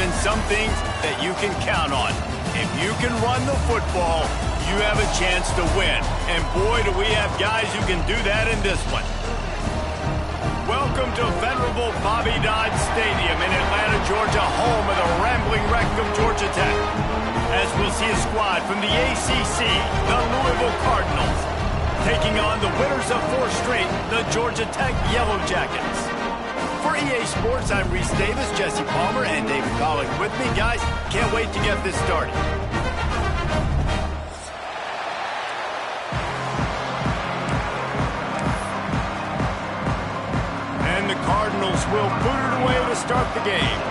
been some things that you can count on. If you can run the football, you have a chance to win. And boy, do we have guys who can do that in this one. Welcome to venerable Bobby Dodd Stadium in Atlanta, Georgia, home of the rambling wreck of Georgia Tech. As we'll see a squad from the ACC, the Louisville Cardinals, taking on the winners of 4 straight, the Georgia Tech Yellow Jackets. For EA Sports, I'm Reese Davis, Jesse Palmer, and David Collick with me. Guys, can't wait to get this started. And the Cardinals will boot it away to start the game.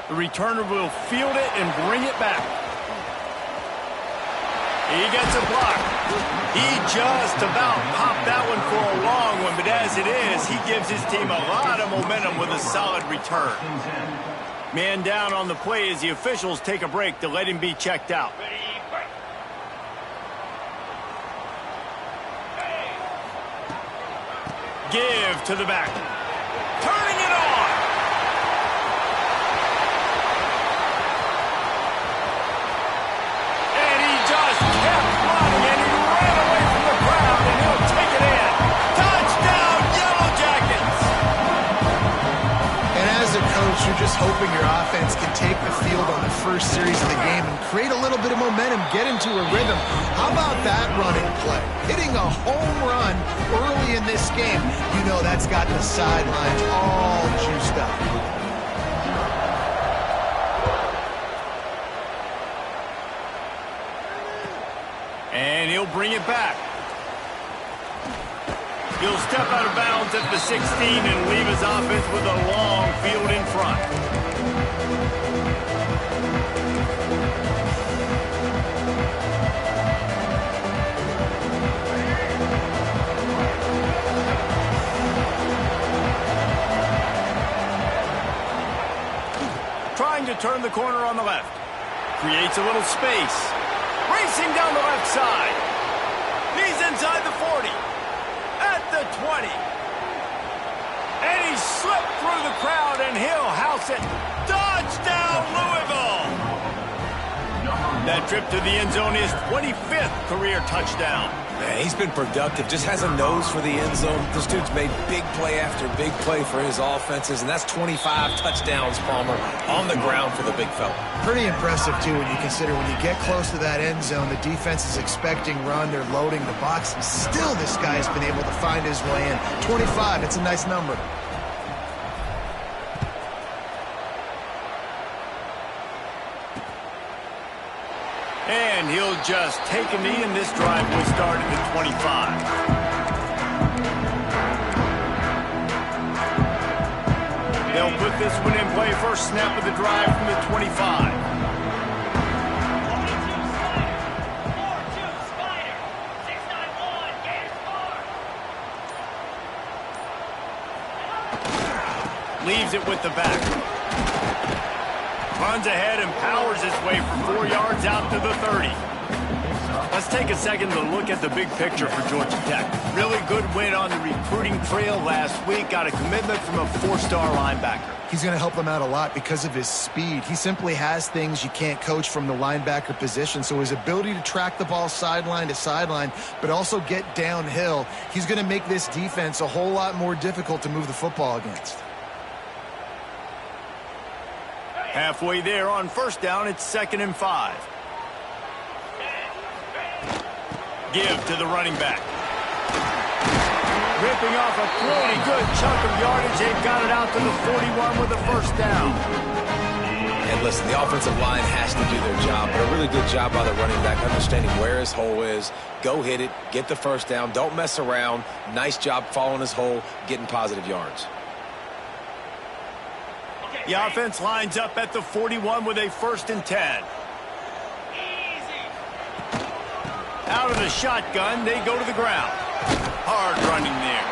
The returner will field it and bring it back. He gets a block. He just about popped that one for a long one, but as it is, he gives his team a lot of momentum with a solid return. Man down on the play as the officials take a break to let him be checked out. Give to the back. Turning it on. And he just kept running, and he ran away from the crowd, and he'll take it in. Touchdown, Yellow Jackets! And as a coach, you're just hoping your offense can take the field on the first series of the game and create a little bit of momentum, get into a rhythm. How about that running play? Hitting a home run early in this game. You know that's got the sidelines all juiced up. And he'll bring it back. He'll step out of bounds at the 16 and leave his offense with a long field in front. Trying to turn the corner on the left. Creates a little space. Racing down the left side. He's inside the 40. At the 20. And he slipped through the crowd, and he'll house it. Touchdown, Louisville! That trip to the end zone is 25th career touchdown. Man, he's been productive, just has a nose for the end zone. This dude's made big play after big play for his offenses, and that's 25 touchdowns, Palmer, on the ground for the big fella. Pretty impressive, too, when you consider when you get close to that end zone, the defense is expecting run, they're loading the box, and still this guy's been able to find his way in. 25, it's a nice number. And he'll just take a knee, and this drive will start at the 25. They'll put this one in play. First snap of the drive from the 25. Leaves it with the back. Runs ahead and powers his way for 4 yards out to the 30. Let's take a second to look at the big picture for Georgia Tech. Really good win on the recruiting trail last week. Got a commitment from a 4-star linebacker. He's going to help them out a lot because of his speed. He simply has things you can't coach from the linebacker position. So his ability to track the ball sideline to sideline, but also get downhill, he's going to make this defense a whole lot more difficult to move the football against. Halfway there on first down, it's 2nd and 5. Give to the running back. Ripping off a pretty good chunk of yardage. They've got it out to the 41 with a first down. And listen, the offensive line has to do their job, but a really good job by the running back, understanding where his hole is. Go hit it, get the first down, don't mess around. Nice job following his hole, getting positive yards. The offense lines up at the 41 with a 1st and 10. Out of the shotgun, they go to the ground. Hard running there.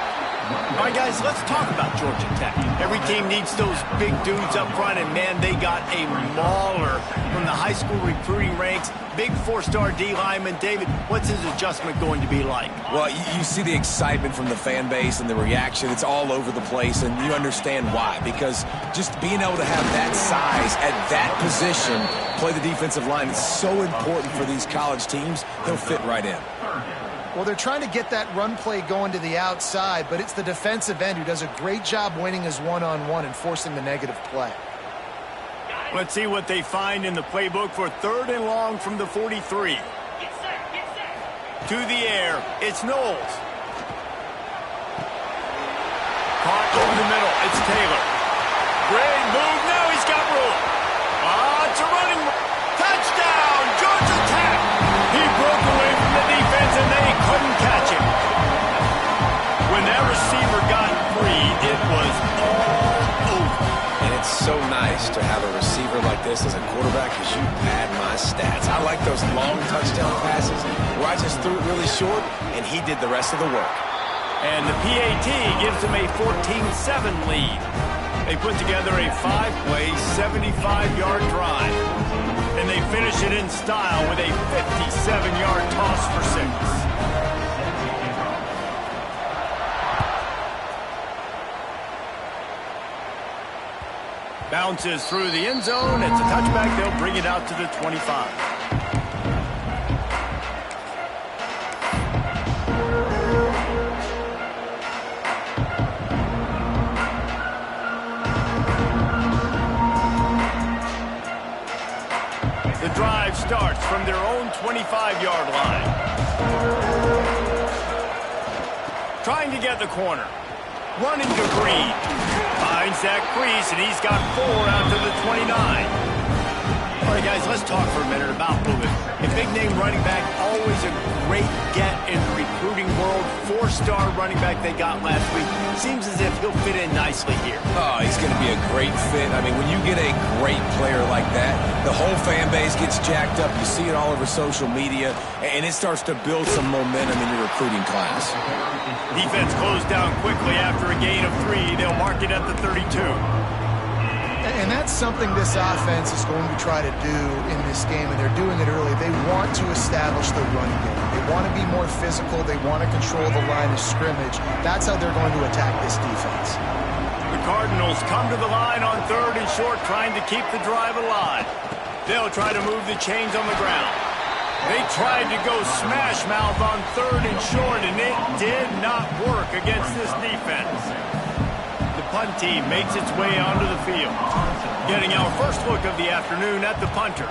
All right, guys, let's talk about Georgia Tech. Every team needs those big dudes up front, and, man, they got a mauler from the high school recruiting ranks. Big four-star D lineman. David, what's his adjustment going to be like? Well, you see the excitement from the fan base and the reaction. It's all over the place, and you understand why. Because just being able to have that size at that position, play the defensive line, is so important for these college teams. He'll fit right in. Well, they're trying to get that run play going to the outside, but it's the defensive end who does a great job winning his one-on-one and forcing the negative play. Let's see what they find in the playbook for 3rd and long from the 43. To the air, it's Knowles. Caught over the middle, it's Taylor. Great move, now he's got room. It's a running touchdown, Georgia Tech. He broke away from the defense and they couldn't catch him. When that receiver got free, it was all over. And it's so nice to have a receiver like this as a quarterback because you pad my stats. I like those long touchdown passes where I just threw it really short and he did the rest of the work. And the PAT gives them a 14-7 lead. They put together a 5-play, 75-yard drive. And they finish it in style with a 57-yard toss for 6. Bounces through the end zone. It's a touchback. They'll bring it out to the 25. The drive starts from their own 25-yard line. Trying to get the corner. Running to Green. Finds that crease, and he's got 4 out to the 29. All right, guys, let's talk for a minute about moving. A big-name running back, always a great get in the recruiting world. 4-star running back they got last week. Seems as if he'll fit in nicely here. Oh, he's going to be a great fit. I mean, when you get a great player like that, the whole fan base gets jacked up. You see it all over social media, and it starts to build some momentum in your recruiting class. Defense closed down quickly after a gain of 3. They'll mark it at the 32. And that's something this offense is going to try to do in this game, and they're doing it early. They want to establish the running game. They want to be more physical. They want to control the line of scrimmage. That's how they're going to attack this defense. The Cardinals come to the line on 3rd and short, trying to keep the drive alive. They'll try to move the chains on the ground. They tried to go smash mouth on 3rd and short, and it did not work against this defense. The punt team makes its way onto the field. Getting our first look of the afternoon at the punter.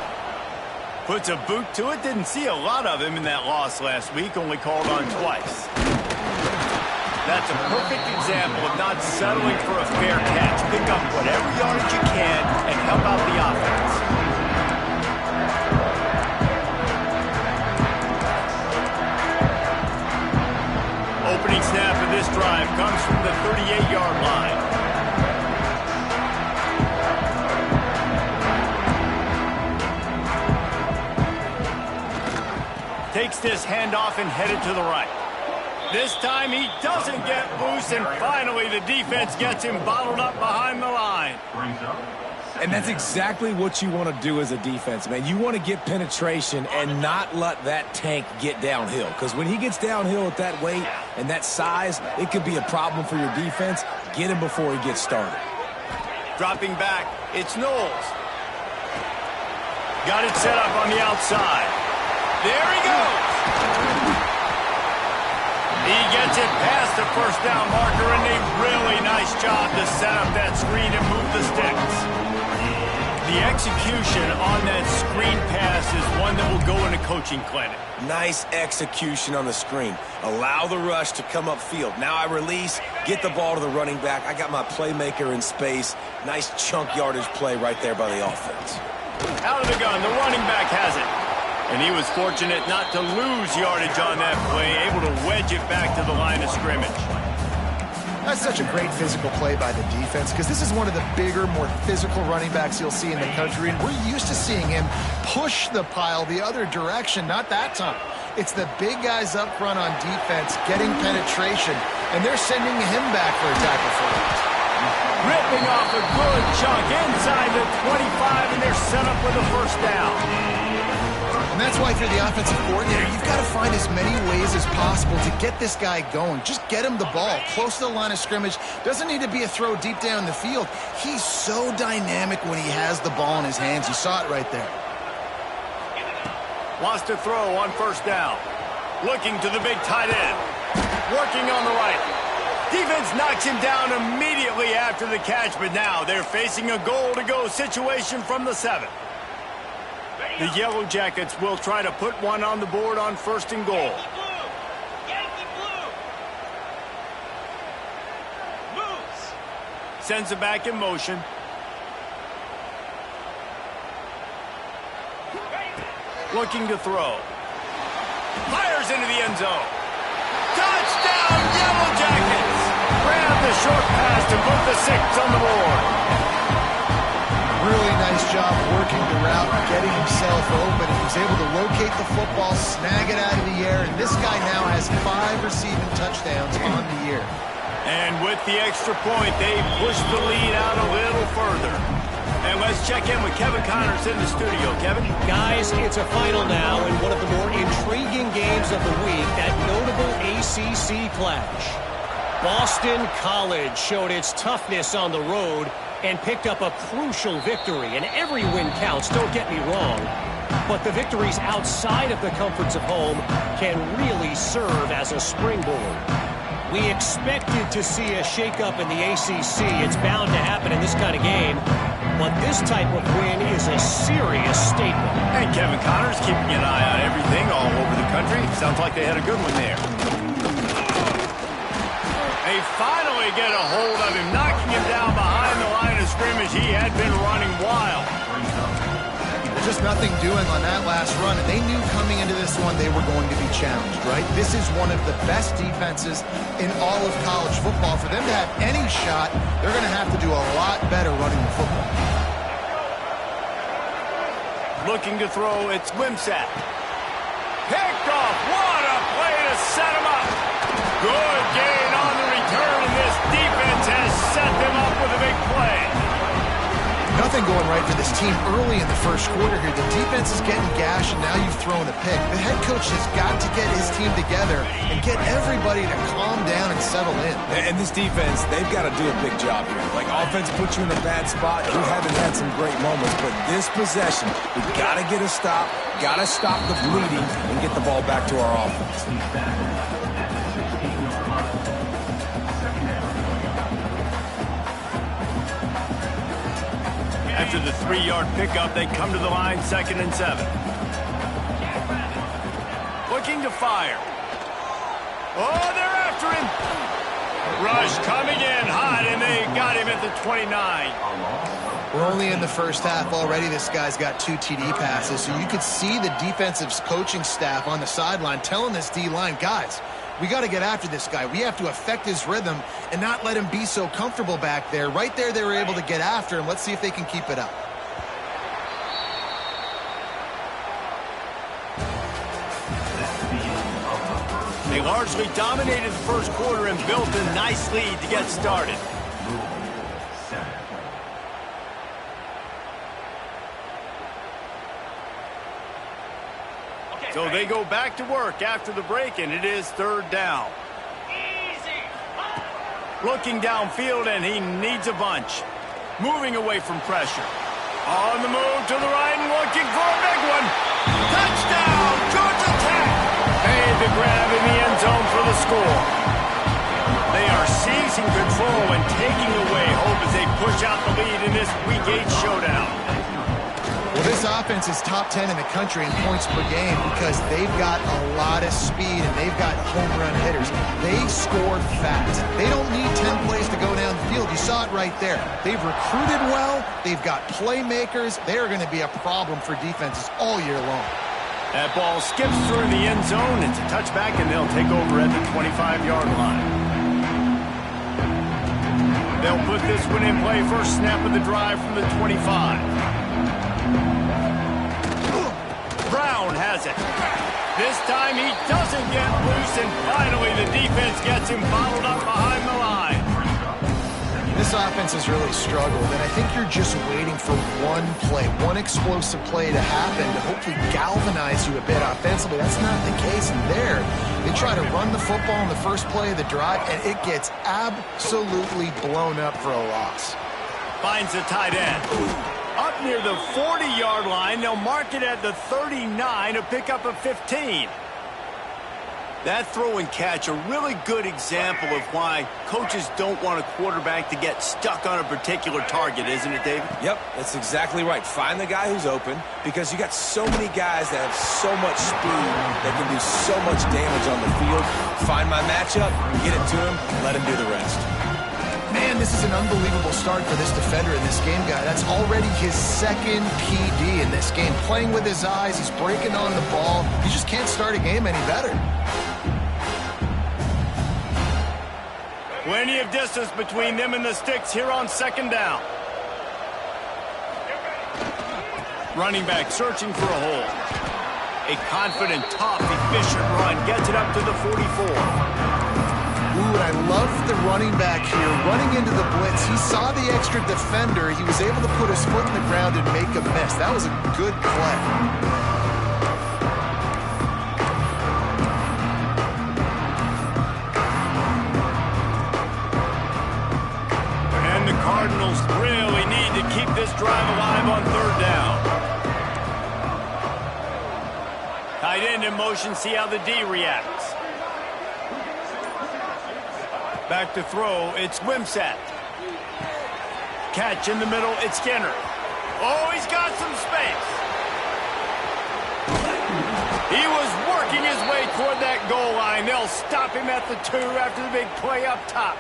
Puts a boot to it. Didn't see a lot of him in that loss last week, only called on twice. That's a perfect example of not settling for a fair catch. Pick up whatever yardage you can and help out the offense. Opening snap of this drive comes from the 38-yard line. Takes this handoff and headed to the right. This time he doesn't get loose, and finally the defense gets him bottled up behind the line. And that's exactly what you want to do as a defense, man. You want to get penetration and not let that tank get downhill. Because when he gets downhill at that weight and that size, it could be a problem for your defense. Get him before he gets started. Dropping back, it's Knowles. Got it set up on the outside. There he goes. He gets it past the first down marker, and a really nice job to set up that screen and move the sticks. The execution on that screen pass is one that will go in a coaching clinic. Nice execution on the screen. Allow the rush to come upfield. Now I release, get the ball to the running back. I got my playmaker in space. Nice chunk yardage play right there by the offense. Out of the gun, the running back has it. And he was fortunate not to lose yardage on that play, able to wedge it back to the line of scrimmage. That's such a great physical play by the defense, because this is one of the bigger, more physical running backs you'll see in the country, and we're used to seeing him push the pile the other direction. Not that time. It's the big guys up front on defense getting penetration, and they're sending him back for a tackle for it. Ripping off a good chunk inside the 25, and they're set up with a first down. And that's why if you're the offensive coordinator, you've got to find as many ways as possible to get this guy going. Just get him the ball close to the line of scrimmage. Doesn't need to be a throw deep down the field. He's so dynamic when he has the ball in his hands. You saw it right there. Wants to throw on first down. Looking to the big tight end. Working on the right. Defense knocks him down immediately after the catch, but now they're facing a goal-to-go situation from the 7. The Yellow Jackets will try to put one on the board on first and goal. Yankee Blue. Moves. Sends it back in motion. Looking to throw. Fires into the end zone. Touchdown, Yellow Jackets! Grab the short pass to put the 6 on the board. Really nice job working the route, getting himself open. He was able to locate the football, snag it out of the air, and this guy now has 5 receiving touchdowns on the year. And with the extra point, they push the lead out a little further. And let's check in with Kevin Connors in the studio. Kevin? Guys, it's a final now in one of the more intriguing games of the week, that notable ACC clash. Boston College showed its toughness on the road and picked up a crucial victory. And every win counts, don't get me wrong. But the victories outside of the comforts of home can really serve as a springboard. We expected to see a shakeup in the ACC. It's bound to happen in this kind of game. But this type of win is a serious statement. And Kevin Connors keeping an eye on everything all over the country. Sounds like they had a good one there. They finally get a hold of him, knocking him down behind the line of scrimmage. He had been running wild. There's just nothing doing on that last run, and they knew coming into this one they were going to be challenged, right? This is one of the best defenses in all of college football. For them to have any shot, they're going to have to do a lot better running the football. Looking to throw, it's Wimsatt. Picked off. What a play to set him up. Good gain on the return, and this defense has set them up with a big play. Nothing going right for this team early in the first quarter here. The defense is getting gashed, and now you've thrown a pick. The head coach has got to get his team together and get everybody to calm down and settle in. And this defense, they've got to do a big job here. Like, offense puts you in a bad spot. You haven't had some great moments, but this possession, we got to get a stop, got to stop the bleeding, and get the ball back to our offense. After the 3-yard pickup, they come to the line, 2nd and 7. Looking to fire. Oh, they're after him. Rush coming in hot, and they got him at the 29. We're only in the first half already. This guy's got 2 TD passes, so you could see the defensive coaching staff on the sideline telling this D-line, guys, we got to get after this guy. We have to affect his rhythm and not let him be so comfortable back there. Right there, they were able to get after him. Let's see if they can keep it up. They largely dominated the first quarter and built a nice lead to get started. So they go back to work after the break, and it is 3rd down. Looking downfield, and he needs a bunch. Moving away from pressure. On the move to the right and looking for a big one. Touchdown, Georgia Tech. Made the grab in the end zone for the score. They are seizing control and taking away hope as they push out the lead in this Week 8 showdown. Well, this offense is top 10 in the country in points per game because they've got a lot of speed and they've got home run hitters. They score fast. They don't need 10 plays to go down the field. You saw it right there. They've recruited well. They've got playmakers. They are going to be a problem for defenses all year long. That ball skips through the end zone. It's a touchback, and they'll take over at the 25-yard line. They'll put this one in play. First snap of the drive from the 25. Brown has it. This time he doesn't get loose, and finally the defense gets him bottled up behind the line. This offense has really struggled, and I think you're just waiting for one play, one explosive play to happen to hopefully galvanize you a bit offensively. That's not the case, and there they try to run the football in the first play of the drive, and it gets absolutely blown up for a loss. Finds the tight end. Up near the 40-yard line, they'll mark it at the 39, a pickup of 15. That throw and catch, a really good example of why coaches don't want a quarterback to get stuck on a particular target, isn't it, David? Yep, that's exactly right. Find the guy who's open, because you got so many guys that have so much speed that can do so much damage on the field. Find my matchup, get it to him, let him do the rest. Man, this is an unbelievable start for this defender in this game, guy. That's already his second PD in this game. Playing with his eyes, he's breaking on the ball. He just can't start a game any better. Plenty of distance between them and the sticks here on second down. Running back searching for a hole. A confident, tough, efficient run gets it up to the 44. Ooh, and I love the running back here. Running into the blitz, he saw the extra defender. He was able to put his foot in the ground and make a miss. That was a good play. And the Cardinals really need to keep this drive alive on third down. Tight end in motion, see how the D reacts. Back to throw, it's Wimsatt. Catch in the middle, it's Skinner. Oh, he's got some space. He was working his way toward that goal line. They'll stop him at the 2 after the big play up top.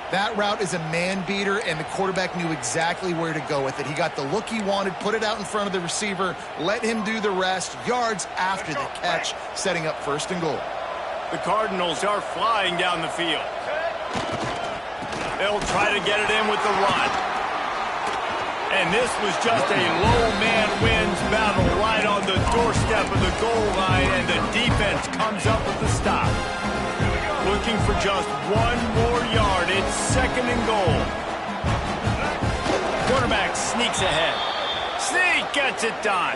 That route is a man beater, and the quarterback knew exactly where to go with it. He got the look he wanted, put it out in front of the receiver, let him do the rest, yards after the catch, setting up first and goal. The Cardinals are flying down the field. They'll try to get it in with the run. And this was just a low man wins battle right on the doorstep of the goal line, and the defense comes up with the stop. Looking for just one more yard. It's second and goal. Quarterback sneaks ahead. Sneak gets it done.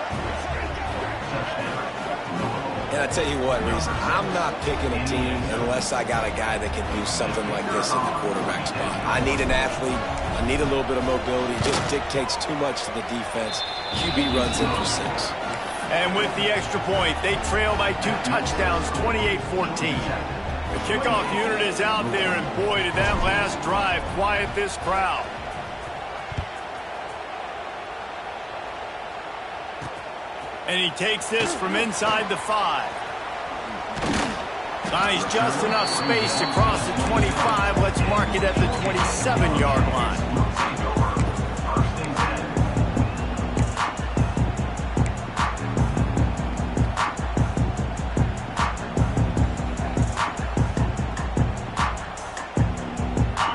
And I tell you what, Reese, I'm not picking a team unless I got a guy that can do something like this in the quarterback spot. I need an athlete. I need a little bit of mobility. It just dictates too much to the defense. QB runs in for 6. And with the extra point, they trail by 2 touchdowns, 28-14. The kickoff unit is out there, and boy, did that last drive quiet this crowd. And he takes this from inside the 5. Finds just enough space to cross the 25. Let's mark it at the 27-yard line.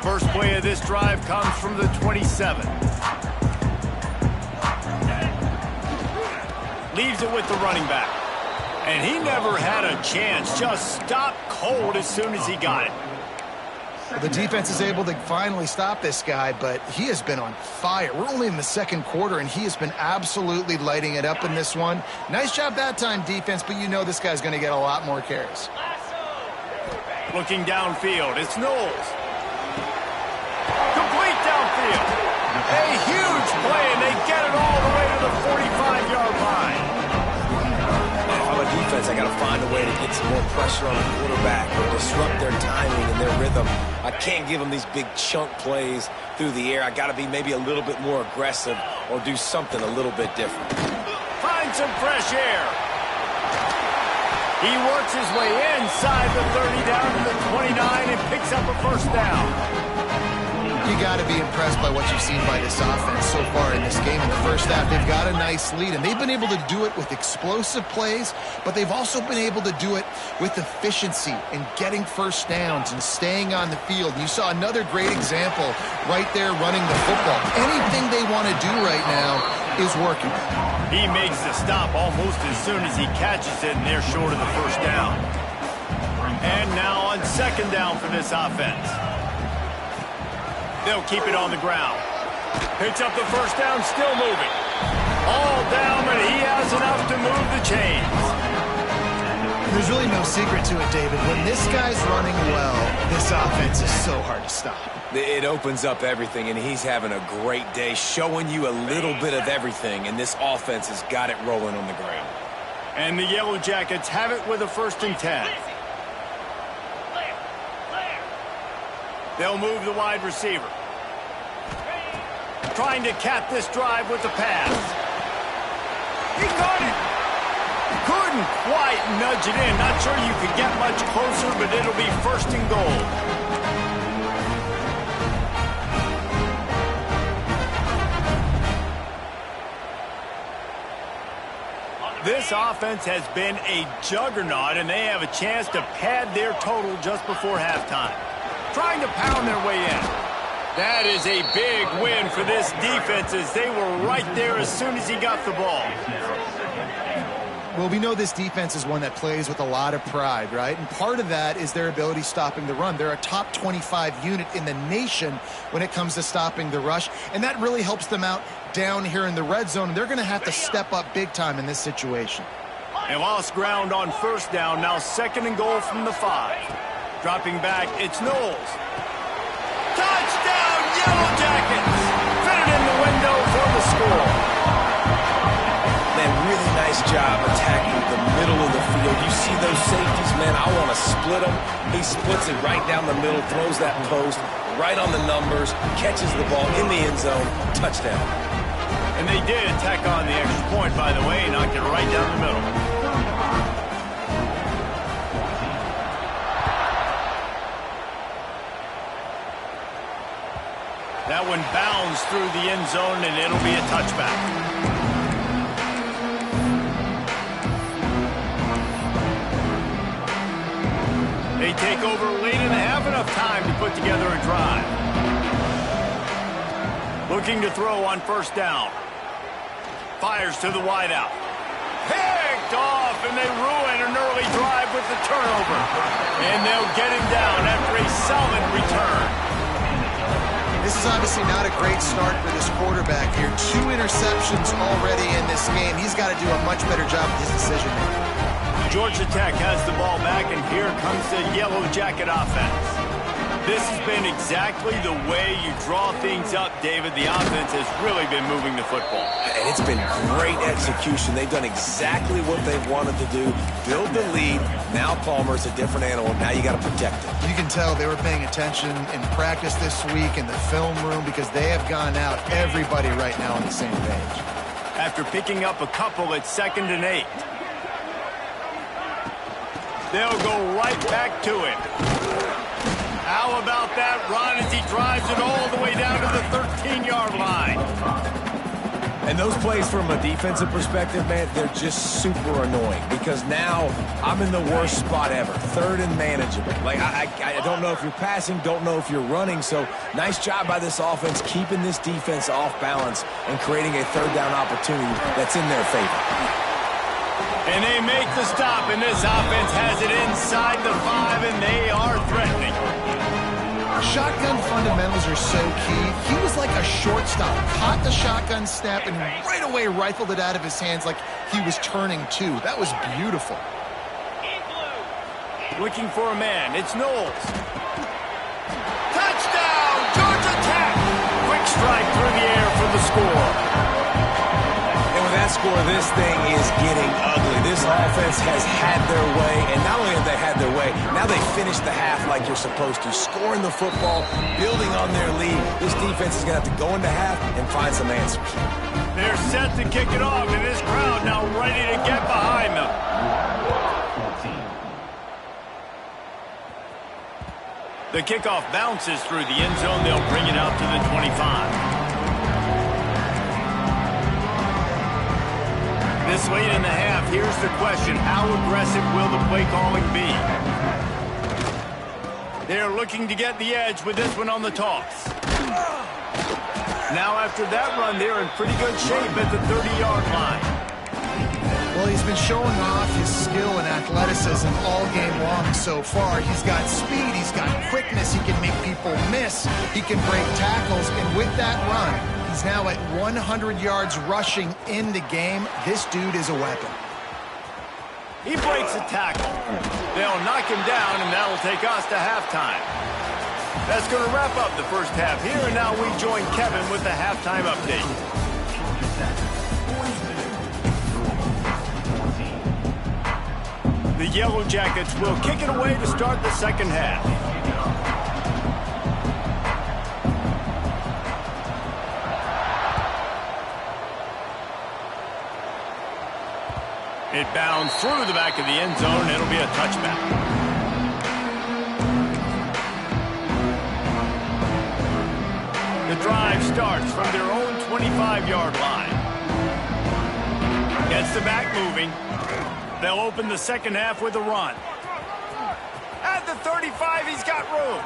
First play of this drive comes from the 27. Leaves it with the running back. And he never had a chance. Just stopped cold as soon as he got it. Well, the defense is able to finally stop this guy, but he has been on fire. We're only in the second quarter, and he has been absolutely lighting it up in this one. Nice job that time, defense, but you know this guy's going to get a lot more carries. Looking downfield, it's Knowles. Complete downfield. A huge play, and they get it all the way to the 45-yard line. If I'm a defense, I got to find a way to get some more pressure on the quarterback or disrupt their timing and their rhythm. I can't give them these big chunk plays through the air. I got to be maybe a little bit more aggressive or do something a little bit different. Find some fresh air. He works his way inside the 30 down to the 29 and picks up a first down. You got to be impressed by what you've seen by this offense so far in this game. In the first half, they've got a nice lead, and they've been able to do it with explosive plays, but they've also been able to do it with efficiency and getting first downs and staying on the field. You saw another great example right there running the football. Anything they want to do right now, is working. He makes the stop almost as soon as he catches it, and they're short of the first down. And now on second down for this offense. They'll keep it on the ground. Picks up the first down, still moving. All down, but he has enough to move the chains. There's really no secret to it, David. When this guy's running well, this offense is so hard to stop. It opens up everything, and he's having a great day, showing you a little bit of everything, and this offense has got it rolling on the ground. And the Yellow Jackets have it with a 1st and 10. They'll move the wide receiver. Trying to cap this drive with the pass. He caught it. Couldn't quite nudge it in. Not sure you could get much closer, but it'll be 1st and goal. This offense has been a juggernaut, and they have a chance to pad their total just before halftime. Trying to pound their way in. That is a big win for this defense, as they were right there as soon as he got the ball. Well, we know this defense is one that plays with a lot of pride, right? And part of that is their ability stopping the run. They're a top 25 unit in the nation when it comes to stopping the rush, and that really helps them out down here in the red zone. They're going to have to step up big time in this situation. They lost ground on first down. Now 2nd and goal from the 5. Dropping back, it's Knowles. Touchdown, Yellow Jackets! Fitted in the window for the score. Man, really nice job attacking the middle of the field. You see those safeties, man, I want to split them. He splits it right down the middle, throws that post, right on the numbers, catches the ball in the end zone, touchdown. And they did tack on the extra point, by the way, knocked it right down the middle. That one bounds through the end zone, and it'll be a touchback. They take over late and have enough time to put together a drive. Looking to throw on first down. Fires to the wideout. Picked off, and they ruin an early drive with the turnover. And they'll get him down after a solid return. This is obviously not a great start for this quarterback here. 2 interceptions already in this game. He's got to do a much better job with his decision-making. Georgia Tech has the ball back, and here comes the Yellow Jacket offense. This has been exactly the way you draw things up, David. The offense has really been moving the football. And it's been great execution. They've done exactly what they wanted to do. Build the lead. Now Palmer's a different animal. Now you got to protect it. You can tell they were paying attention in practice this week in the film room because they have gone out, everybody right now on the same page. After picking up a couple at 2nd and 8. They'll go right back to it. How about that run as he drives it all the way down to the 13-yard line? And those plays from a defensive perspective, man, they're just super annoying because now I'm in the worst spot ever, 3rd and manageable. Like, I don't know if you're passing, don't know if you're running, so nice job by this offense keeping this defense off balance and creating a 3rd down opportunity that's in their favor. And they make the stop, and this offense has it inside the 5, and they are threatening. Shotgun fundamentals are so key. He was like a shortstop, caught the shotgun snap, and right away rifled it out of his hands like he was turning too. That was beautiful. Looking for a man. It's Knowles. Touchdown, Georgia Tech! Quick strike through the air for the score. And with that score, this thing is getting ugly. This offense has had their way, and not only have they had their way, now they finish the half like you're supposed to, scoring the football, building on their lead. This defense is going to have to go into half and find some answers. They're set to kick it off, and this crowd now ready to get behind them. The kickoff bounces through the end zone. They'll bring it out to the 25. This late in the half, here's the question. How aggressive will the play calling be? They're looking to get the edge with this one on the toss. Now after that run, they're in pretty good shape at the 30-yard line. Well, he's been showing off his skill and athleticism all game long so far. He's got speed, he's got quickness, he can make people miss, he can break tackles, and with that run, he's now at 100 yards rushing in the game. This dude is a weapon. He breaks a tackle. They'll knock him down, and that'll take us to halftime. That's going to wrap up the first half here, and now we join Kevin with the halftime update. The Yellow Jackets will kick it away to start the second half. It bounds through the back of the end zone, and it'll be a touchback. The drive starts from their own 25-yard line. Gets the back moving. They'll open the second half with a run. At the 35, he's got room.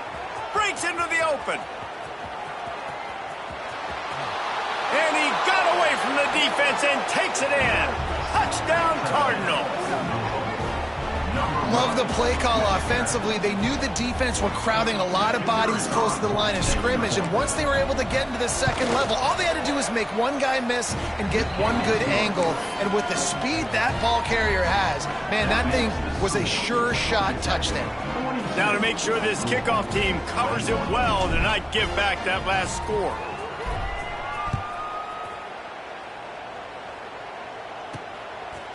Breaks into the open. And he got away from the defense and takes it in. Touchdown, Cardinals. Love the play call offensively. They knew the defense were crowding a lot of bodies close to the line of scrimmage, and once they were able to get into the second level, all they had to do was make one guy miss and get one good angle. And with the speed that ball carrier has, man, that thing was a sure shot touchdown. Now to make sure this kickoff team covers it well to not give back that last score.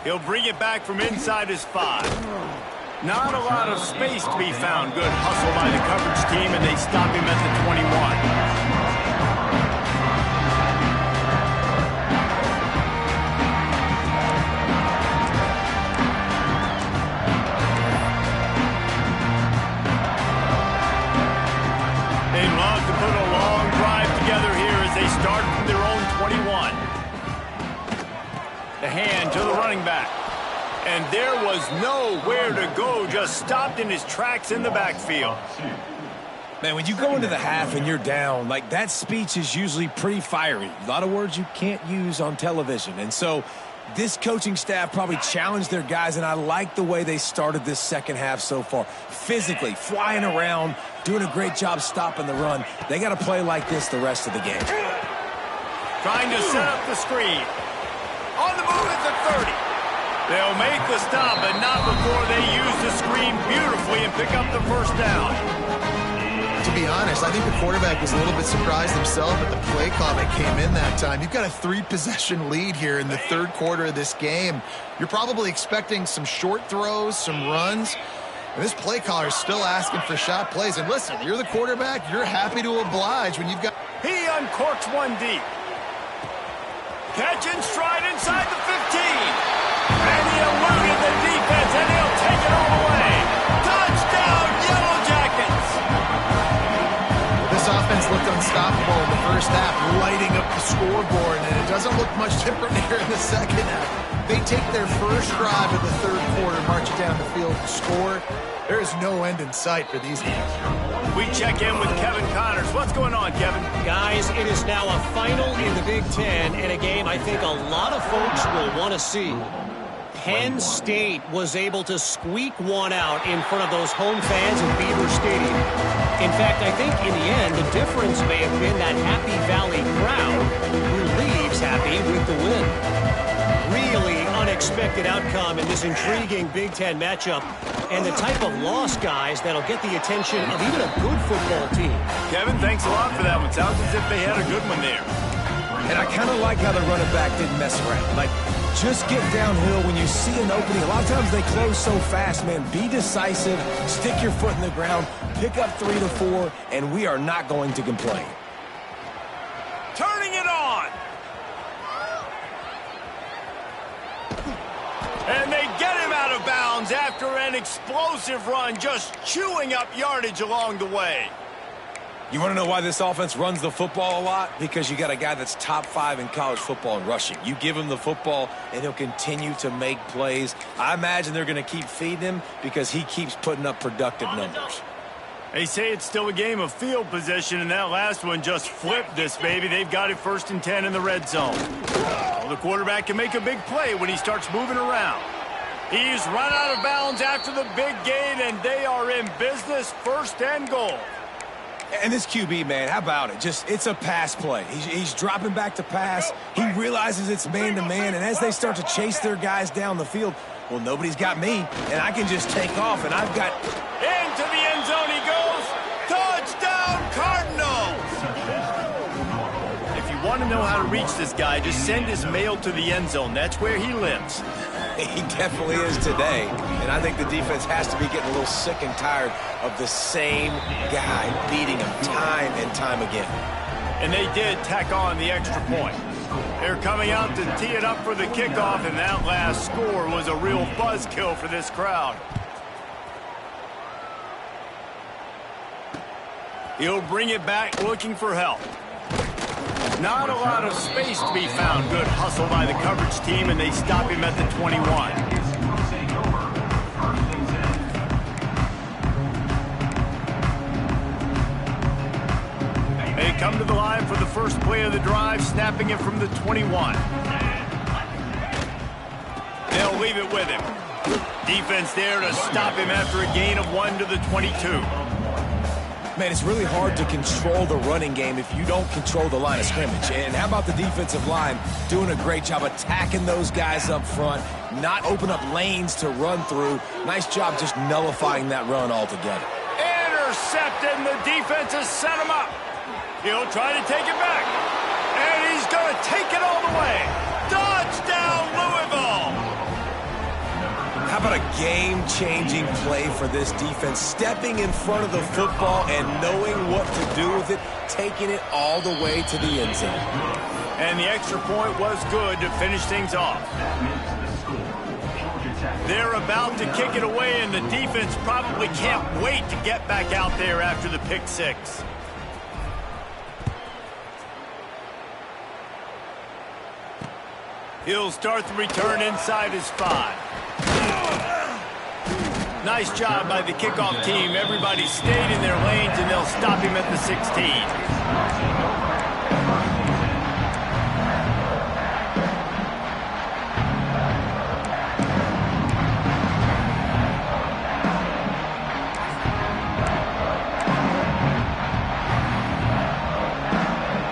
He'll bring it back from inside his 5. Not a lot of space to be found. Good hustle by the coverage team, and they stop him at the 21. They love to put a long drive together here as they start from their own 21. The hand to the running back. And there was nowhere to go, just stopped in his tracks in the backfield. Man, when you go into the half and you're down, like that speech is usually pretty fiery. A lot of words you can't use on television. And so this coaching staff probably challenged their guys, and I like the way they started this second half so far. Physically, flying around, doing a great job stopping the run. They got to play like this the rest of the game. Trying to set up the screen. On the move at the 30. They'll make the stop, but not before they use the screen beautifully and pick up the first down. To be honest, I think the quarterback was a little bit surprised himself at the play call that came in that time. You've got a 3-possession lead here in the third quarter of this game. You're probably expecting some short throws, some runs. And this play caller is still asking for shot plays. And listen, you're the quarterback. You're happy to oblige when you've got... He uncorks one deep. Catch and stride inside the 15. And he eluded the defense, and he'll take it all the way. Touchdown, Yellow Jackets! This offense looked unstoppable in the first half, lighting up the scoreboard, and it doesn't look much different here in the second half. They take their first drive of the third quarter, march it down the field, and score. There is no end in sight for these guys. We check in with Kevin Connors. What's going on, Kevin? Guys, it is now a final in the Big Ten, and a game I think a lot of folks will want to see. Penn State was able to squeak one out in front of those home fans in Beaver Stadium. In fact, I think in the end, the difference may have been that Happy Valley crowd who leaves happy with the win. Really unexpected outcome in this intriguing Big Ten matchup, and the type of loss, guys, that'll get the attention of even a good football team. Kevin, thanks a lot for that one. Sounds as if they had a good one there. And I kind of like how the running back didn't mess around. Like, just get downhill when you see an opening. A lot of times they close so fast, man. Be decisive, stick your foot in the ground, pick up 3 to 4, and we are not going to complain. Turning it on. And they get him out of bounds after an explosive run, just chewing up yardage along the way. You want to know why this offense runs the football a lot? Because you got a guy that's top 5 in college football in rushing. You give him the football, and he'll continue to make plays. I imagine they're going to keep feeding him because he keeps putting up productive numbers. They say it's still a game of field position, and that last one just flipped this baby. They've got it 1st and 10 in the red zone. Well, the quarterback can make a big play when he starts moving around. He's run out of bounds after the big gain, and they are in business, 1st and goal. And this QB, man, how about it? It's a pass play. He's dropping back to pass. He realizes it's man-to-man, and as they start to chase their guys down the field, well, nobody's got me, and I can just take off, and I've got... Into the end zone he goes. Touchdown, Cardinals! If you want to know how to reach this guy, just send his mail to the end zone. That's where he lives. He definitely is today, and I think the defense has to be getting a little sick and tired of the same guy beating him time and time again. And they did tack on the extra point. They're coming out to tee it up for the kickoff, and that last score was a real buzzkill for this crowd. He'll bring it back looking for help. Not a lot of space to be found. Good hustle by the coverage team, and they stop him at the 21. They come to the line for the first play of the drive, snapping it from the 21. They'll leave it with him. Defense there to stop him after a gain of 1 to the 22. Man, it's really hard to control the running game if you don't control the line of scrimmage. And how about the defensive line doing a great job attacking those guys up front, not open up lanes to run through. Nice job just nullifying that run altogether. Intercepted, and the defense has set him up. He'll try to take it back. And he's going to take it all the way. Touchdown, Louisville! How about a game-changing play for this defense, stepping in front of the football and knowing what to do with it, taking it all the way to the end zone. And the extra point was good to finish things off. They're about to kick it away, and the defense probably can't wait to get back out there after the pick six. He'll start the return inside his 5. Nice job by the kickoff team. Everybody stayed in their lanes, and they'll stop him at the 16.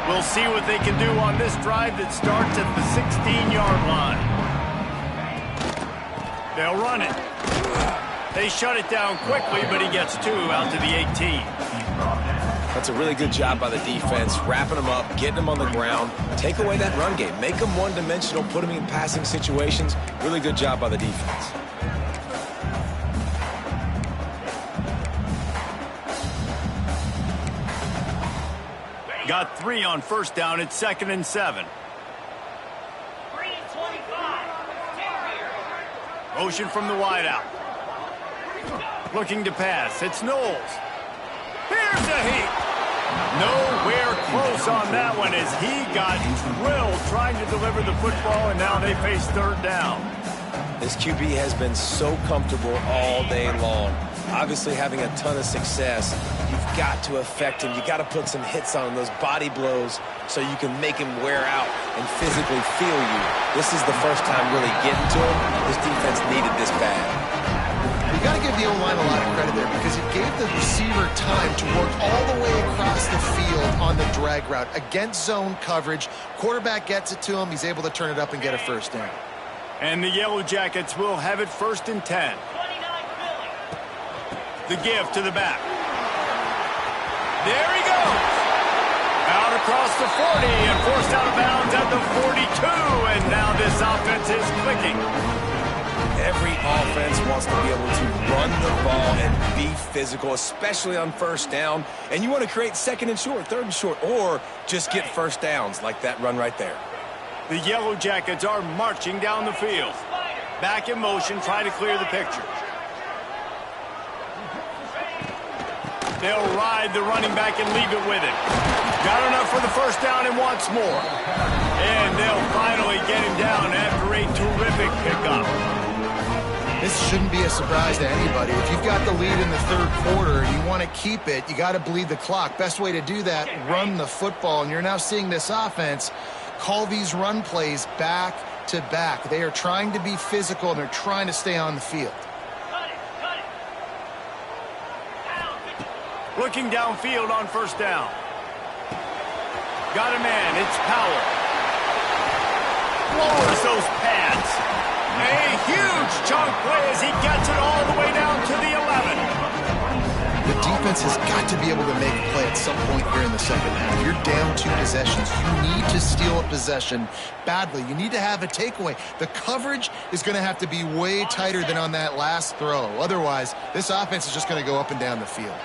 We'll see what they can do on this drive that starts at the 16-yard line. They'll run it. They shut it down quickly, but he gets 2 out to the 18. That's a really good job by the defense, wrapping them up, getting them on the ground, take away that run game, make them one-dimensional, put them in passing situations. Really good job by the defense. Got 3 on first down. It's 2nd and 7. 3 and 25. Motion from the wideout. Looking to pass. It's Knowles. Here's a heat. Nowhere close on that one as he got drilled trying to deliver the football, and now they face 3rd down. This QB has been so comfortable all day long. Obviously having a ton of success. You've got to affect him. You've got to put some hits on him, those body blows, so you can make him wear out and physically feel you. This is the first time really getting to him. This defense needed this bad. You got to give the O-line a lot of credit there because it gave the receiver time to work all the way across the field on the drag route against zone coverage. Quarterback gets it to him. He's able to turn it up and get a first down. And the Yellow Jackets will have it 1st and 10. 29 Ville. The give to the back. There he goes. Out across the 40 and forced out of bounds at the 42. And now this offense is clicking. Every offense wants to be able to run the ball and be physical, especially on first down. And you want to create 2nd and short, 3rd and short, or just get first downs like that run right there. The Yellow Jackets are marching down the field. Back in motion, try to clear the picture. They'll ride the running back and leave it with him. Got enough for the first down and wants more. And they'll finally get him down after a terrific pickup. This shouldn't be a surprise to anybody. If you've got the lead in the third quarter and you want to keep it, you got to bleed the clock. Best way to do that, run the football. And you're now seeing this offense call these run plays back to back. They are trying to be physical, and they're trying to stay on the field. Looking downfield on first down. Got a man. It's Powell. Lowers those pads. A huge chunk play as he gets it all the way down to the 11. The defense has got to be able to make a play at some point here in the second half. You're down 2 possessions. You need to steal a possession badly. You need to have a takeaway. The coverage is going to have to be way tighter than on that last throw. Otherwise, this offense is just going to go up and down the field.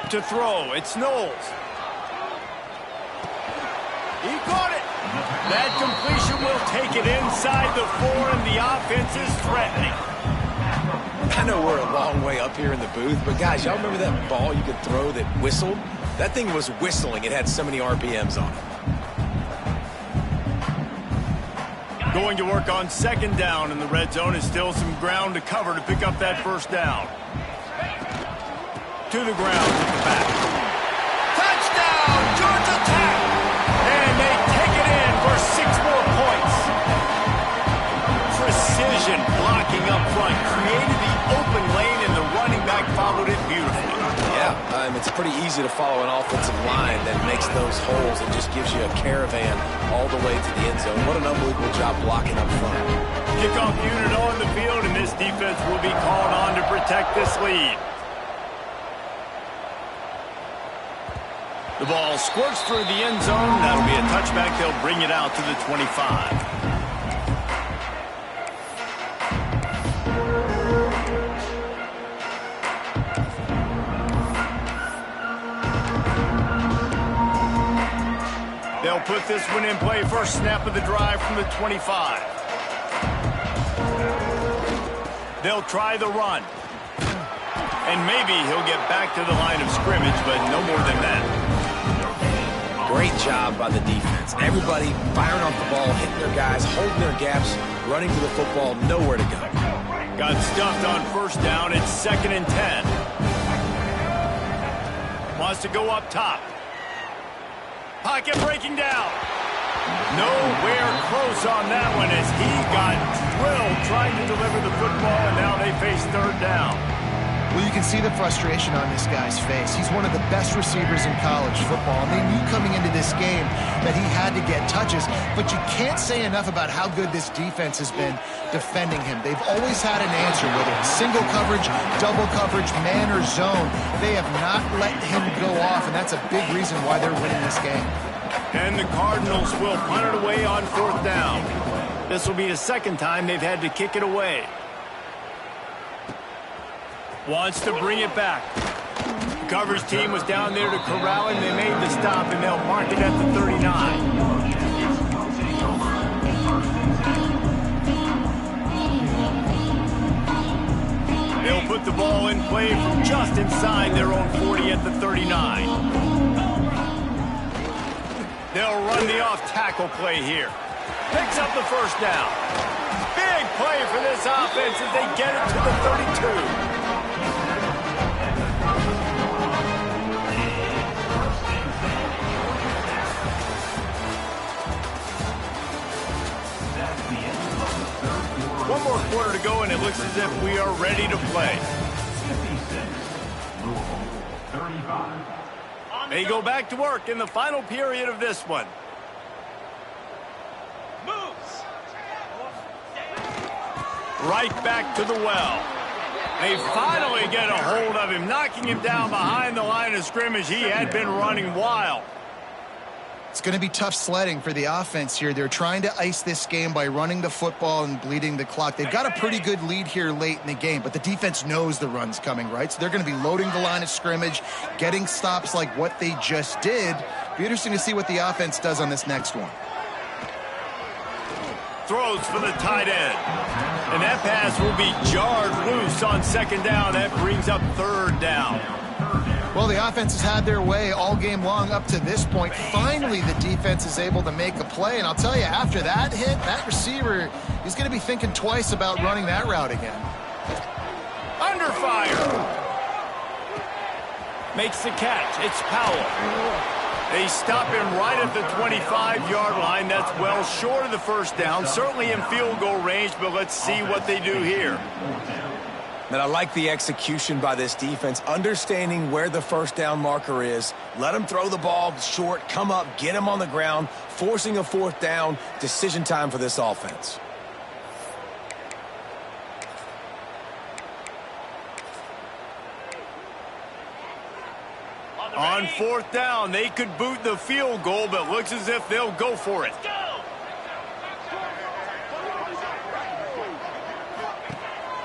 To throw, it's Knowles. He caught it. That completion will take it inside the 4, and the offense is threatening. I know we're a long way up here in the booth, but guys, y'all remember that ball you could throw that whistled? That thing was whistling. It had so many RPMs on it. Going to work on second down, and the red zone is still some ground to cover to pick up that first down. To the ground with the back. Touchdown, Georgia Tech! And they take it in for 6 more points. Precision blocking up front created the open lane, and the running back followed it beautifully. Yeah, it's pretty easy to follow an offensive line that makes those holes and just gives you a caravan all the way to the end zone. What an unbelievable job blocking up front. Kickoff unit on the field, and this defense will be called on to protect this lead. The ball squirts through the end zone. That'll be a touchback. They'll bring it out to the 25. They'll put this one in play. First snap of the drive from the 25. They'll try the run. And maybe he'll get back to the line of scrimmage, but no more than that. Great job by the defense. Everybody firing off the ball, hitting their guys, holding their gaps, running to the football, nowhere to go. Got stuffed on first down. It's 2nd and 10. Wants to go up top. Pocket breaking down. Nowhere close on that one as he got drilled trying to deliver the football, and now they face third down. Well, you can see the frustration on this guy's face. He's one of the best receivers in college football, and they knew coming into this game that he had to get touches, but you can't say enough about how good this defense has been defending him. They've always had an answer, whether it's single coverage, double coverage, man or zone. They have not let him go off, and that's a big reason why they're winning this game. And the Cardinals will punt it away on fourth down. This will be the second time they've had to kick it away. Wants to bring it back. The coverage team was down there to corral him. They made the stop, and they'll mark it at the 39. They'll put the ball in play from just inside their own 40 at the 39. They'll run the off-tackle play here. Picks up the first down. Big play for this offense as they get it to the 32. One more quarter to go, and it looks as if we are ready to play. They go back to work in the final period of this one. Moves. Right back to the well. They finally get a hold of him, knocking him down behind the line of scrimmage. He had been running wild. It's going to be tough sledding for the offense here. They're trying to ice this game by running the football and bleeding the clock. They've got a pretty good lead here late in the game, but the defense knows the run's coming, right? So they're going to be loading the line of scrimmage, getting stops like what they just did. Be interesting to see what the offense does on this next one. throws for the tight end. And that pass will be jarred loose on second down. That brings up third down. Well, the offense has had their way all game long up to this point. Finally, the defense is able to make a play. And I'll tell you, after that hit, that receiver, he's going to be thinking twice about running that route again. Under fire. Makes the catch. It's Powell. They stop him right at the 25-yard line. That's well short of the first down. Certainly in field goal range, but let's see what they do here. Man, I like the execution by this defense, understanding where the first down marker is. Let him throw the ball short, come up, get him on the ground, forcing a fourth down. Decision time for this offense. On fourth down, they could boot the field goal, but looks as if they'll go for it.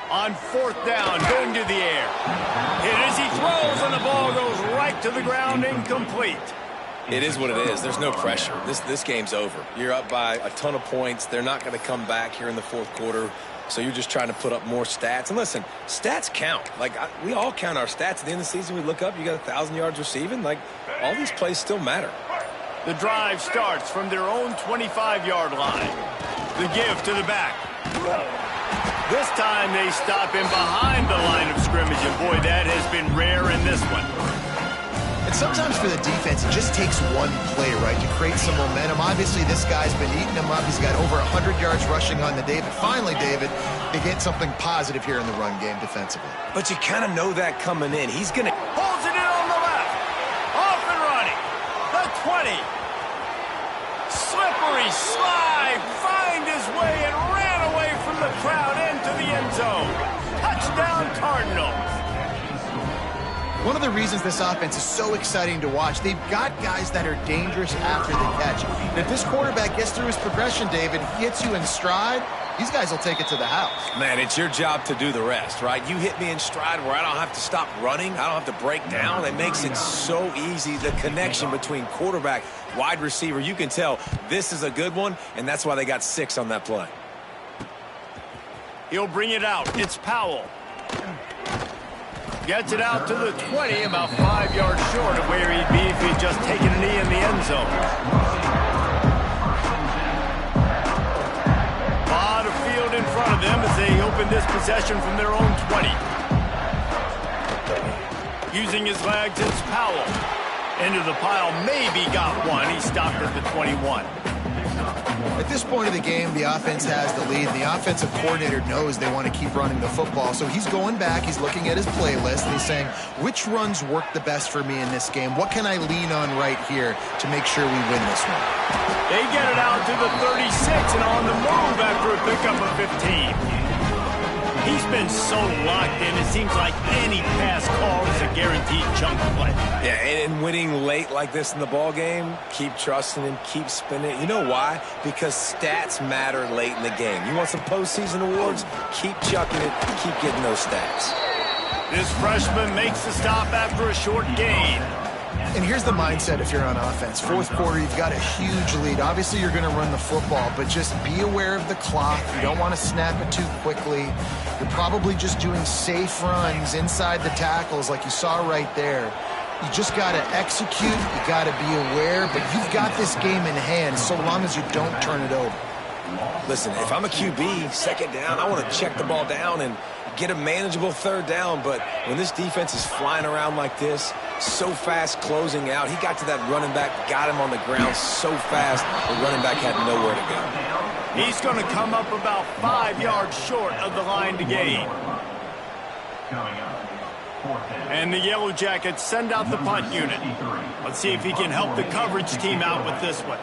On fourth down, going to the air. Hit as he throws, and the ball goes right to the ground, incomplete. It is what it is. There's no pressure. This game's over. You're up by a ton of points. They're not going to come back here in the fourth quarter. So you're just trying to put up more stats. And listen, stats count. Like, we all count our stats. At the end of the season, we look up, you got 1,000 yards receiving. Like, all these plays still matter. The drive starts from their own 25-yard line. The give to the back. This time they stop him behind the line of scrimmage. And, boy, that has been rare in this one. And sometimes for the defense, it just takes one play, right, to create some momentum. Obviously, this guy's been eating him up. He's got over 100 yards rushing on the day. But finally, David, they get something positive here in the run game defensively. But you kind of know that coming in. He's going to... Pulls it in on the left. Off and running. The 20. Slippery slide. Find his way and ran away from the crowd into the end zone. Touchdown, Cardinals. One of the reasons this offense is so exciting to watch, they've got guys that are dangerous after the catch. And if this quarterback gets through his progression, David, he hits you in stride, these guys will take it to the house. Man, it's your job to do the rest, right? You hit me in stride where I don't have to stop running. I don't have to break down. It makes it so easy, the connection between quarterback, wide receiver. You can tell this is a good one, and that's why they got 6 on that play. He'll bring it out. It's Powell. Gets it out to the 20, about 5 yards short of where he'd be if he'd just taken a knee in the end zone. A lot of field in front of them as they open this possession from their own 20. Using his legs, it's Powell. Into the pile, maybe got one. He stopped at the 21. At this point of the game, the offense has the lead. The offensive coordinator knows they want to keep running the football. So he's going back, he's looking at his playlist, and he's saying, which runs work the best for me in this game? What can I lean on right here to make sure we win this one? They get it out to the 36 and on the move after a pickup of 15. He's been so locked in, it seems like any pass call is a guaranteed chunk play. Yeah, and winning late like this in the ball game, keep trusting him, keep spinning it. You know why? Because stats matter late in the game. You want some postseason awards? Keep chucking it, keep getting those stats. This freshman makes the stop after a short gain. And here's the mindset if you're on offense. Fourth quarter, you've got a huge lead. Obviously, you're going to run the football, but just be aware of the clock. You don't want to snap it too quickly. You're probably just doing safe runs inside the tackles like you saw right there. You just got to execute. You got to be aware, but you've got this game in hand so long as you don't turn it over. Listen, if I'm a QB, second down, I want to check the ball down and get a manageable third down. But when this defense is flying around like this, so fast closing out, he got to that running back, got him on the ground so fast, the running back had nowhere to go. He's going to come up about 5 yards short of the line to gain. And the Yellow Jackets send out the punt unit. Let's see if he can help the coverage team out with this one.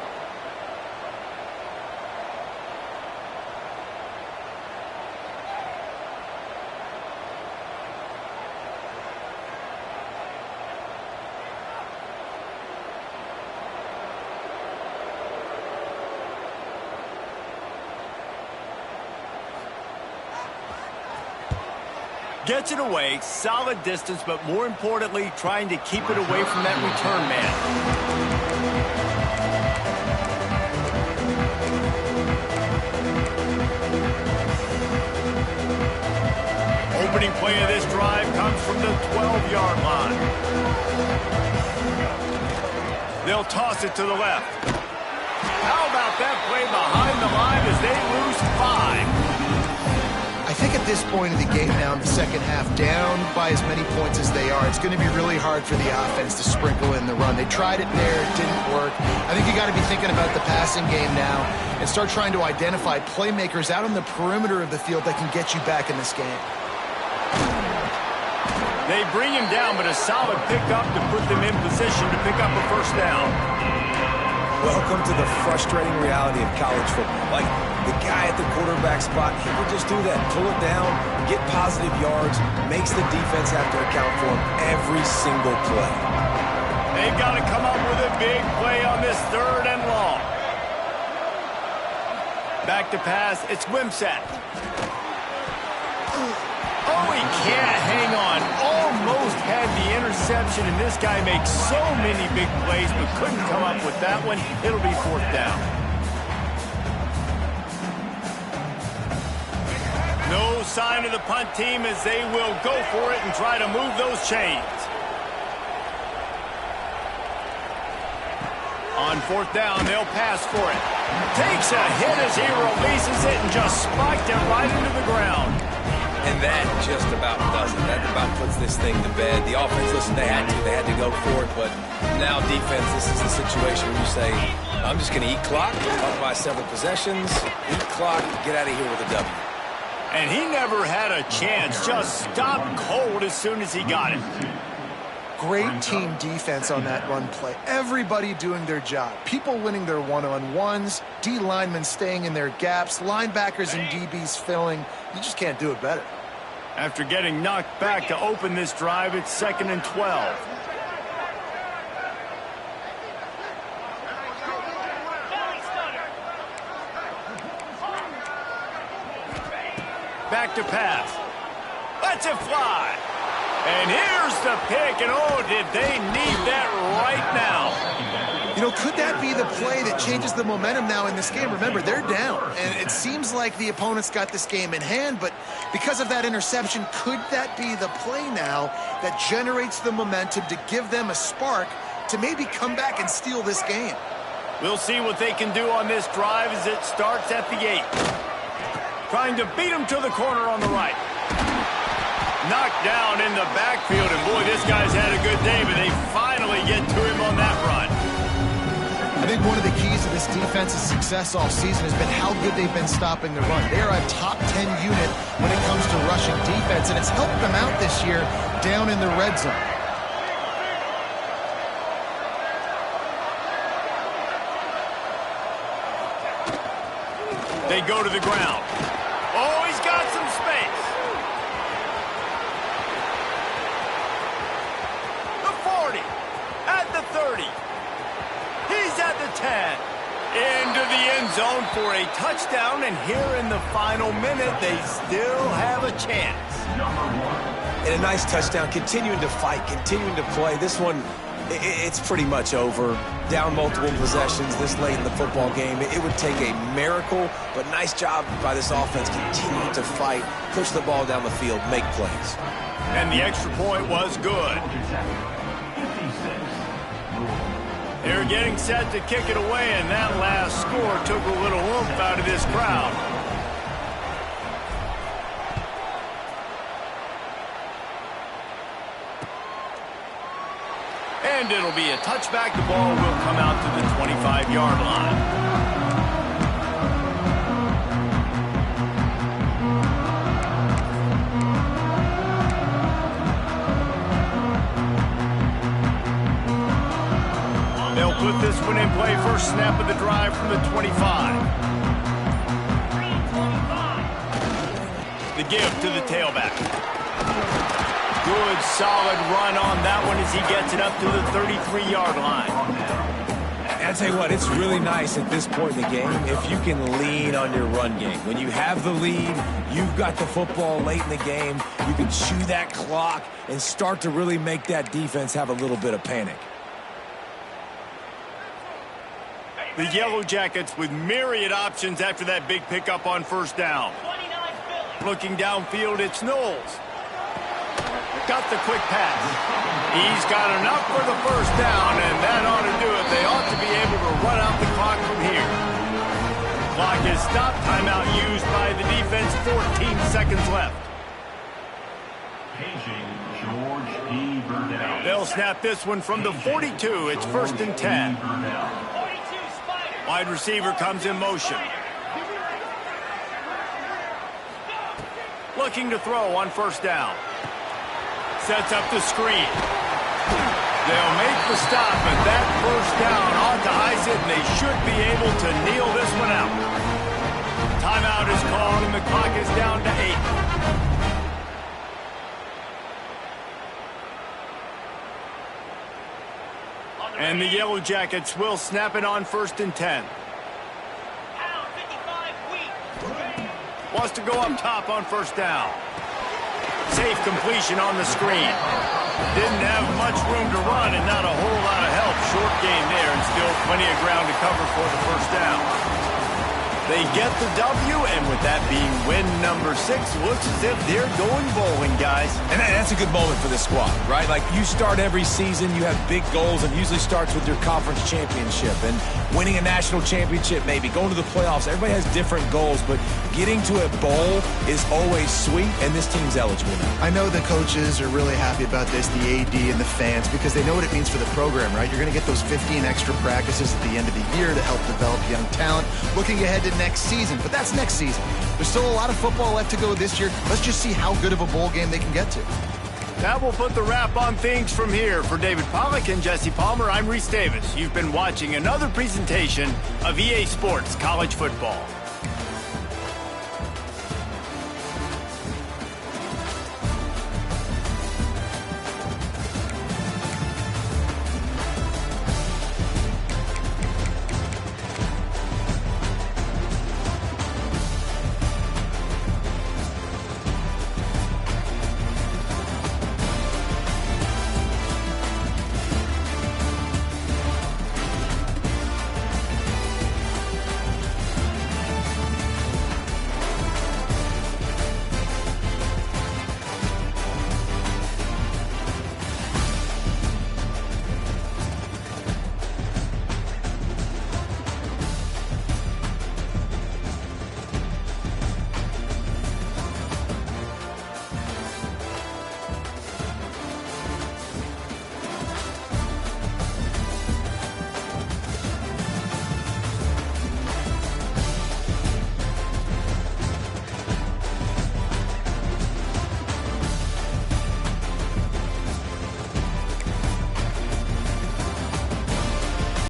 Gets it away, solid distance, but more importantly, trying to keep it away from that return man. opening play of this drive comes from the 12-yard line. They'll toss it to the left. How about that play behind the line as they lose 5? I think at this point of the game now in the second half, down by as many points as they are, it's going to be really hard for the offense to sprinkle in the run. They tried it there, it didn't work. I think you got to be thinking about the passing game now and start trying to identify playmakers out on the perimeter of the field that can get you back in this game. They bring him down, but a solid pickup to put them in position to pick up a first down. Welcome to the frustrating reality of college football. Like, the guy at the quarterback spot, he will just do that. Pull it down, get positive yards, makes the defense have to account for him every single play. They've got to come up with a big play on this 3rd and long. Back to pass, it's Wimsatt. Oh, he can't hang on. Almost had the interception, and this guy makes so many big plays, but couldn't come up with that one. It'll be 4th down. No sign of the punt team as they will go for it and try to move those chains. On 4th down, they'll pass for it. Takes a hit as he releases it and just spiked it right into the ground. And that just about does it. That about puts this thing to bed. The offense, listen, they had to go for it, but now defense, this is the situation where you say, I'm just going to eat clock, up by several possessions, eat clock, get out of here with a W. And he never had a chance, just stopped cold as soon as he got it. Great team defense on that run play. Everybody doing their job. People winning their one-on-ones, D linemen staying in their gaps, linebackers and DBs filling. You just can't do it better. After getting knocked back to open this drive, it's 2nd and 12. Back to pass. Lets it fly. And here's the pick, and oh, did they need that right now. You know, could that be the play that changes the momentum now in this game? Remember, they're down, and it seems like the opponent's got this game in hand, but because of that interception, could that be the play now that generates the momentum to give them a spark to maybe come back and steal this game? We'll see what they can do on this drive as it starts at the 8. Trying to beat him to the corner on the right. Knocked down in the backfield, and boy, this guy's had a good day, but they finally get to him on that run. I think one of the keys to this defense's success all season has been how good they've been stopping the run. They're a top 10 unit when it comes to rushing defense, and it's helped them out this year down in the red zone. They go to the ground. Oh, he's got some space. The 40. At the 30. He's at the 10. Into the end zone for a touchdown, and here in the final minute, they still have a chance. And a nice touchdown, continuing to fight, continuing to play. This one, it's pretty much over. Down multiple possessions this late in the football game. It would take a miracle, but nice job by this offense continuing to fight, push the ball down the field, make plays. And the extra point was good. They're getting set to kick it away, and that last score took a little oomph out of this crowd. And it'll be a touchback. The ball will come out to the 25-yard line. They'll put this one in play. First snap of the drive from the 25. The give to the tailback. Good, solid run on that one as he gets it up to the 33-yard line. I'll tell you what, it's really nice at this point in the game if you can lean on your run game. When you have the lead, you've got the football late in the game, you can chew that clock and start to really make that defense have a little bit of panic. The Yellow Jackets with myriad options after that big pickup on first down. 29 Ville. Looking downfield, it's Knowles. got the quick pass. He's got enough for the first down, and that ought to do it. They ought to be able to run out the clock from here. Clock is stopped. Timeout used by the defense. 14 seconds left. They'll snap this one from the 42. It's 1st and 10. Wide receiver comes in motion. Looking to throw on 1st down. Sets up the screen. They'll make the stop, and that 1st down ought to ice it, and they should be able to kneel this one out. Timeout is called, and the clock is down to 8. And the Yellow Jackets will snap it on 1st and 10. Wants to go up top on 1st down. Safe completion on the screen. Didn't have much room to run and not a whole lot of help. Short game there and still plenty of ground to cover for the 1st down. They get the W, and with that being win number 6, looks as if they're going bowling, guys. And that's a good moment for this squad, right? Like, you start every season, you have big goals, and usually starts with your conference championship and winning a national championship, maybe going to the playoffs. Everybody has different goals, but getting to a bowl is always sweet, and this team's eligible now. I know the coaches are really happy about this, the AD and the fans, because they know what it means for the program, right? You're going to get those 15 extra practices at the end of the year to help develop young talent. Looking ahead to next season, but that's next season. There's still a lot of football left to go this year. Let's just see how good of a bowl game they can get to. That will put the wrap on things from here. For David Pollack and Jesse Palmer, I'm Reese Davis. You've been watching another presentation of EA Sports College Football.